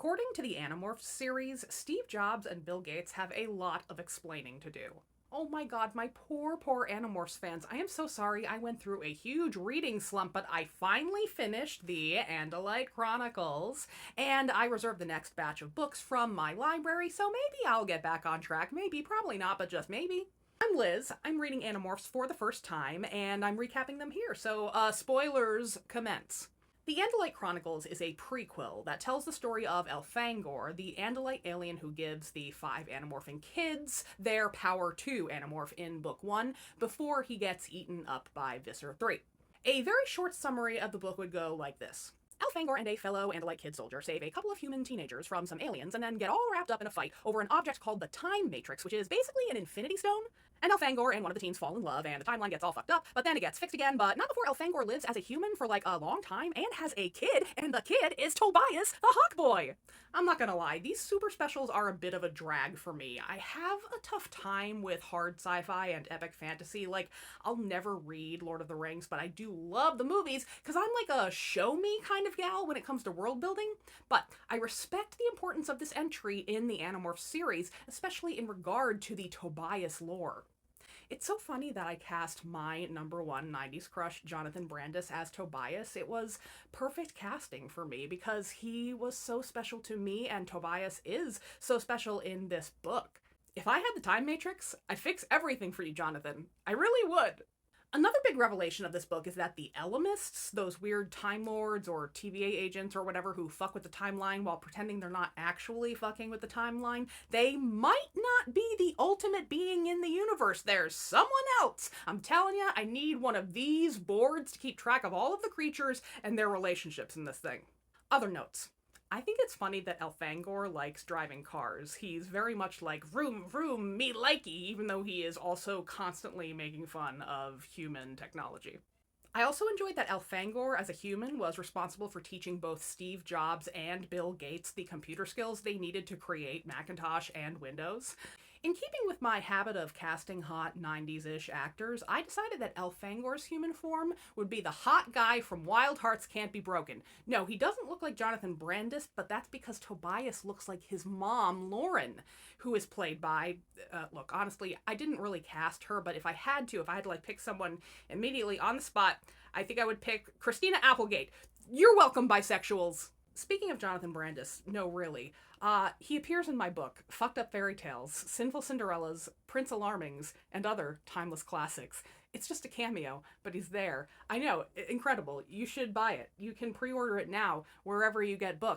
According to the Animorphs series, Steve Jobs and Bill Gates have a lot of explaining to do. Oh my god, my poor Animorphs fans. I am so sorry I went through a huge reading slump, but I finally finished the Andalite Chronicles, and I reserved the next batch of books from my library, so maybe I'll get back on track. Maybe, probably not, but just maybe. I'm Liz. I'm reading Animorphs for the first time, and I'm recapping them here, so spoilers commence. The Andalite Chronicles is a prequel that tells the story of Elfangor, the Andalite alien who gives the five Animorphing kids their power to Animorph in Book 1 before he gets eaten up by Visser 3. A very short summary of the book would go like this. Elfangor and a fellow Andalite kid soldier save a couple of human teenagers from some aliens and then get all wrapped up in a fight over an object called the Time Matrix, which is basically an infinity stone. And Elfangor and one of the teens fall in love, and the timeline gets all fucked up, but then it gets fixed again, but not before Elfangor lives as a human for like a long time and has a kid, and the kid is Tobias the Hawk Boy. I'm not gonna lie, these super specials are a bit of a drag for me. I have a tough time with hard sci-fi and epic fantasy. Like, I'll never read Lord of the Rings, but I do love the movies, because I'm like a show me kind of gal when it comes to world building. But I respect the importance of this entry in the Animorphs series, especially in regard to the Tobias lore. It's so funny that I cast my number one 90s crush, Jonathan Brandis, as Tobias. It was perfect casting for me because he was so special to me, and Tobias is so special in this book. If I had the Time Matrix, I'd fix everything for you, Jonathan. I really would. Another big revelation of this book is that the Elamists, those weird Time Lords or TVA agents or whatever who fuck with the timeline while pretending they're not actually fucking with the timeline, they might not be the ultimate being in the universe. There's someone else. I'm telling you, I need one of these boards to keep track of all of the creatures and their relationships in this thing. Other notes. I think it's funny that Elfangor likes driving cars. He's very much like, vroom, vroom, me likey, even though he is also constantly making fun of human technology. I also enjoyed that Elfangor, as a human, was responsible for teaching both Steve Jobs and Bill Gates the computer skills they needed to create Macintosh and Windows. In keeping with my habit of casting hot 90s-ish actors, I decided that Elfangor's human form would be the hot guy from Wild Hearts Can't Be Broken. No, he doesn't look like Jonathan Brandis, but that's because Tobias looks like his mom, Lauren, who is played by, look, honestly, I didn't really cast her, but if I had to like pick someone immediately on the spot, I think I would pick Christina Applegate. You're welcome, bisexuals. Speaking of Jonathan Brandis, no, really, he appears in my book, Fucked Up Fairy Tales, Sinful Cinderellas, Prince Alarmings, and other timeless classics. It's just a cameo, but he's there. I know, incredible. You should buy it. You can pre-order it now, wherever you get books.